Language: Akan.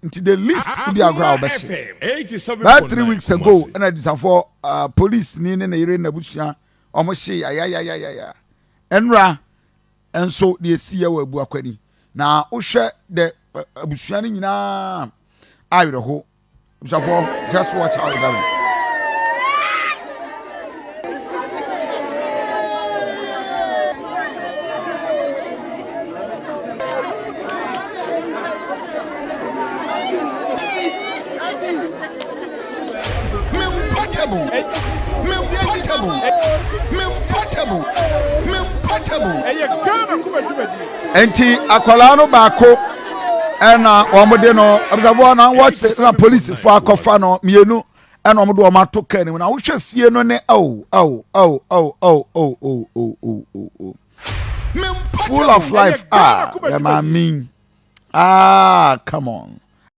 Into the list to the ground. About 3 weeks ago, and I did for police near the area in the bush. Almost say, yeah. Enra, and so the sea will be aquani. Now, Usha the Bushaning na I will hope. Just watch how it does. Enti akwala no baako ena omode no observe na watch the police for akofa no mienu ena omode o mato kan ni na wo hwe fie no ne full of life. I mean, come on.